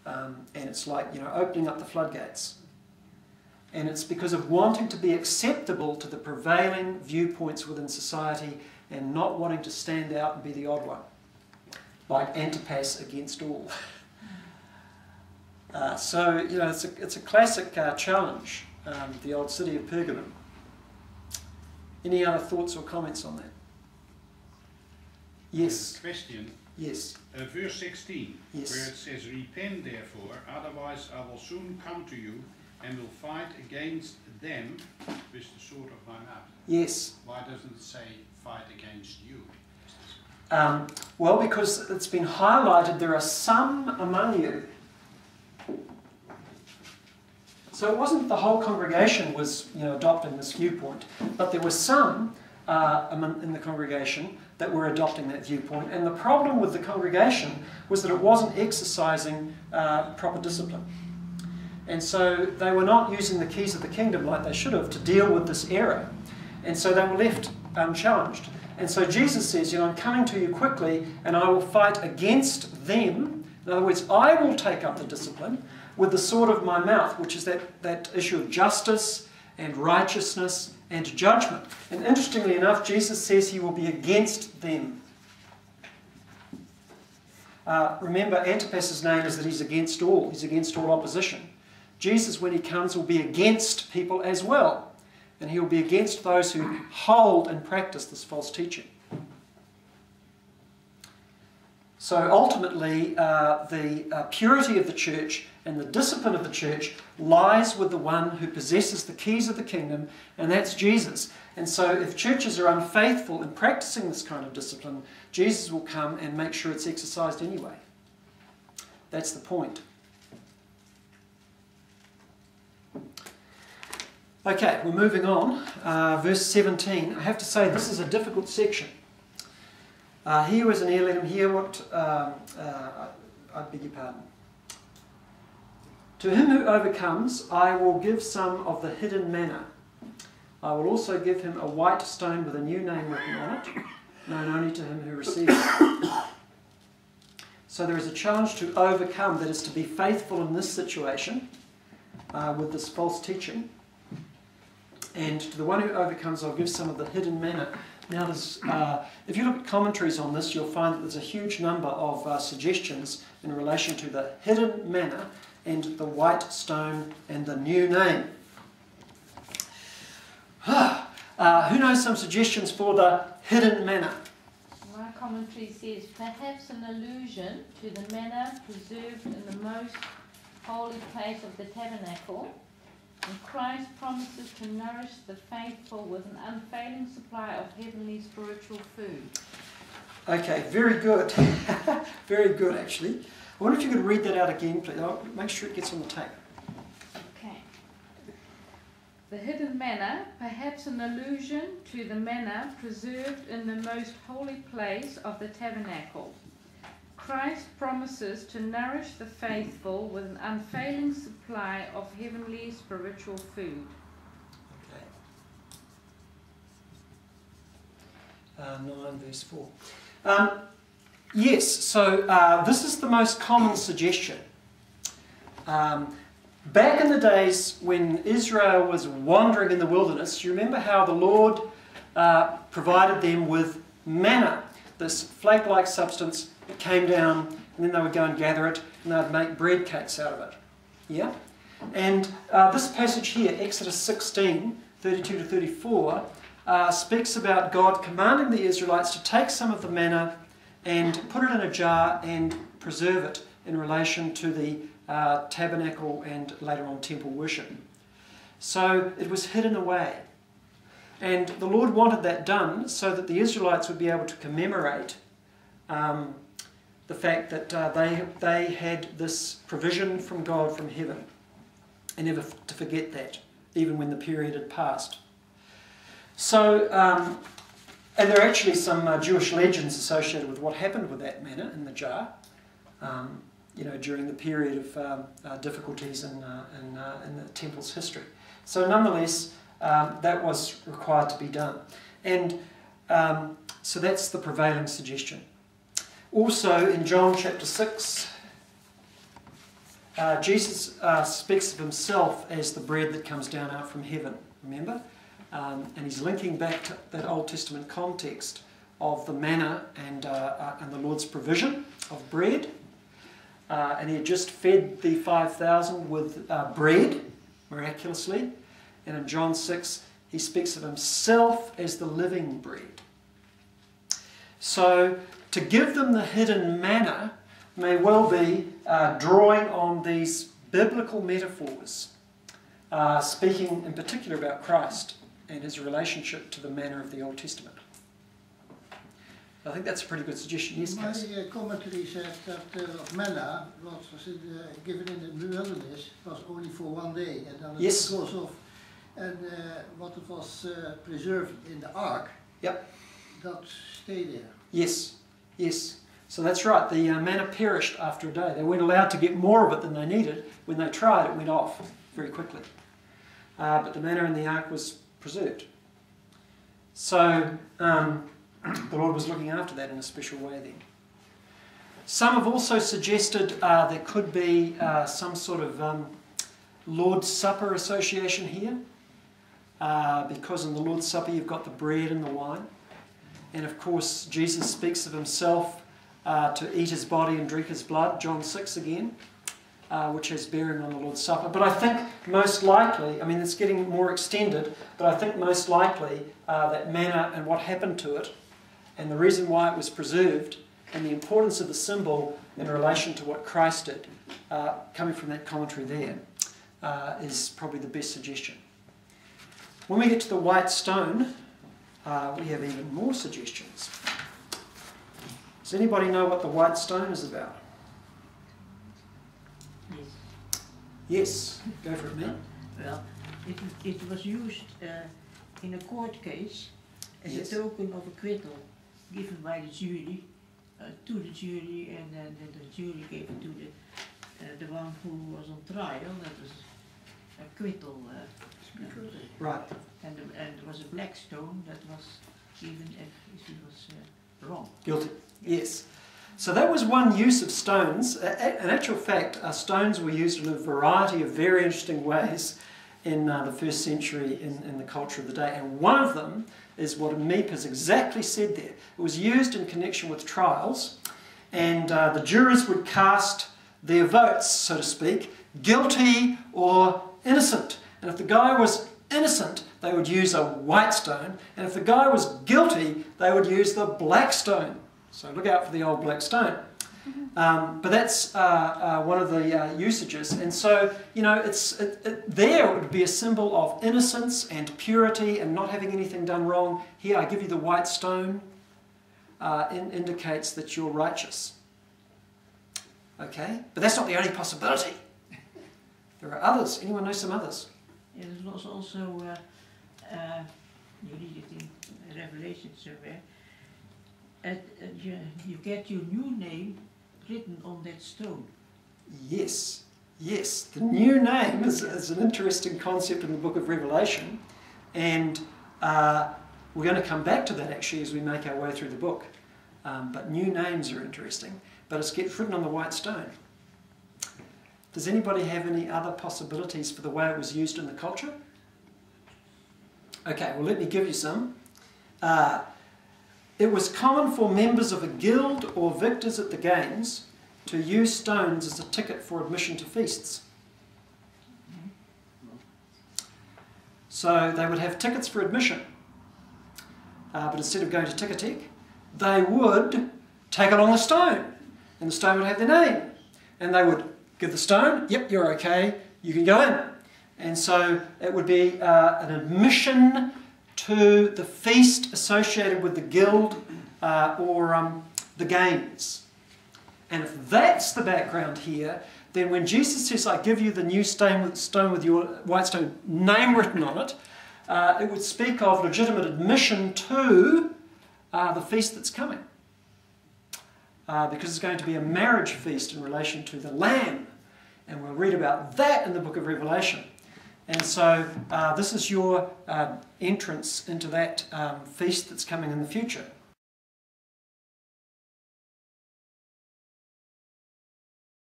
And it's like, opening up the floodgates. And it's because of wanting to be acceptable to the prevailing viewpoints within society and not wanting to stand out and be the odd one, like Antipas against all. So, it's a classic challenge, the old city of Pergamum. Any other thoughts or comments on that? Yes. Question. Yes. Verse 16, yes. Where it says, "Repent therefore, otherwise I will soon come to you and will fight against them with the sword of my mouth." Yes. Why doesn't it say fight against you? Well, because it's been highlighted there are some among you. So it wasn't the whole congregation was adopting this viewpoint, but there were some in the congregation that were adopting that viewpoint. And the problem with the congregation was that it wasn't exercising proper discipline. And so they were not using the keys of the kingdom like they should have to deal with this error. And so they were left unchallenged. And so Jesus says, I'm coming to you quickly and I will fight against them. In other words, I will take up the discipline with the sword of my mouth, which is that issue of justice and righteousness and judgment. And interestingly enough, Jesus says he will be against them. Remember, Antipas's name is that he's against all. He's against all opposition. Jesus, when he comes, will be against people as well. And he will be against those who hold and practice this false teaching. So ultimately, the purity of the church and the discipline of the church lies with the one who possesses the keys of the kingdom, and that's Jesus. And so if churches are unfaithful in practicing this kind of discipline, Jesus will come and make sure it's exercised anyway. That's the point. Okay, we're moving on. Verse 17. I have to say this is a difficult section. Here was an ear, let him hear what... I beg your pardon. To him who overcomes, I will give some of the hidden manna. I will also give him a white stone with a new name written on it, known only to him who receives it. So there is a challenge to overcome, that is to be faithful in this situation with this false teaching. And to the one who overcomes, I'll give some of the hidden manna. Now, if you look at commentaries on this, you'll find that there's a huge number of suggestions in relation to the hidden manna and the white stone and the new name. Who knows some suggestions for the hidden manna? My commentary says, perhaps an allusion to the manna preserved in the most holy place of the tabernacle. And Christ promises to nourish the faithful with an unfailing supply of heavenly spiritual food. Okay, very good. Very good, actually. I wonder if you could read that out again, please. I'll make sure it gets on the tape. Okay. The hidden manna, perhaps an allusion to the manna preserved in the most holy place of the tabernacle. Christ promises to nourish the faithful with an unfailing supply of heavenly spiritual food. Okay. 9 verse 4. Yes, so this is the most common suggestion. Back in the days when Israel was wandering in the wilderness, you remember how the Lord provided them with manna, this flake-like substance. It came down, and then they would go and gather it, and they'd make bread cakes out of it. Yeah? And this passage here, Exodus 16, 32 to 34, speaks about God commanding the Israelites to take some of the manna and put it in a jar and preserve it in relation to the tabernacle and later on temple worship. So it was hidden away. And the Lord wanted that done so that the Israelites would be able to commemorate the fact that they had this provision from God from heaven, and never to forget that, even when the period had passed. So, and there are actually some Jewish legends associated with what happened with that manna in the jar, during the period of difficulties in the temple's history. So nonetheless, that was required to be done. And so that's the prevailing suggestion. Also in John chapter 6, Jesus speaks of himself as the bread that comes down out from heaven, remember? And he's linking back to that Old Testament context of the manna and the Lord's provision of bread. And he had just fed the 5,000 with bread, miraculously. And in John 6, he speaks of himself as the living bread. So, to give them the hidden manna may well be drawing on these biblical metaphors, speaking in particular about Christ and his relationship to the manna of the Old Testament. I think that's a pretty good suggestion. Yes, My Cas? commentary said that manna, what was given in the wilderness, was only for one day, and then Yes. it goes off. And what was preserved in the ark, Yep. that stayed there. Yes. Yes. So that's right. The manna perished after a day. They weren't allowed to get more of it than they needed. When they tried, it went off very quickly. But the manna in the ark was preserved. So the Lord was looking after that in a special way then. Some have also suggested there could be some sort of Lord's Supper association here. Because in the Lord's Supper you've got the bread and the wine. And of course Jesus speaks of himself to eat his body and drink his blood, John 6 again, which has bearing on the Lord's Supper. But I think most likely, I mean it's getting more extended, but I think most likely that manna and what happened to it and the reason why it was preserved and the importance of the symbol in relation to what Christ did, coming from that commentary there, is probably the best suggestion. When we get to the white stone, we have even more suggestions. Does anybody know what the white stone is about? Yes. Yes, go for it, man. Well, it was used in a court case as Yes. a token of acquittal given by the jury to the jury, and then the jury gave it to the one who was on trial. That was acquittal. Right. And there was a black stone that was given if he was wrong. Guilty. Yes. So that was one use of stones. In actual fact, stones were used in a variety of very interesting ways in the first century in the culture of the day. And one of them is what Meep has exactly said there. It was used in connection with trials, and the jurors would cast their votes, so to speak, guilty or innocent. And if the guy was innocent, they would use a white stone, and if the guy was guilty, they would use the black stone. So look out for the old black stone. But that's one of the usages, and so there it would be a symbol of innocence and purity and not having anything done wrong. Here I give you the white stone, indicates that you're righteous. Okay, but that's not the only possibility. There are others. Anyone know some others? Yeah, there was also, you read it in Revelation somewhere, you get your new name written on that stone. Yes, yes. The new name is an interesting concept in the book of Revelation, and we're going to come back to that actually as we make our way through the book. But new names are interesting, but it gets written on the white stone. Does anybody have any other possibilities for the way it was used in the culture? Okay, well let me give you some. It was common for members of a guild or victors at the games to use stones as a ticket for admission to feasts. So they would have tickets for admission, but instead of going to Ticketek, they would take along a stone, and the stone would have their name, and they would give the stone, yep, you're okay, you can go in. And so it would be an admission to the feast associated with the guild or the games. And if that's the background here, then when Jesus says, I give you the new stone with your white stone name written on it, it would speak of legitimate admission to the feast that's coming. Because it's going to be a marriage feast in relation to the Lamb. And we'll read about that in the book of Revelation. And so this is your entrance into that feast that's coming in the future.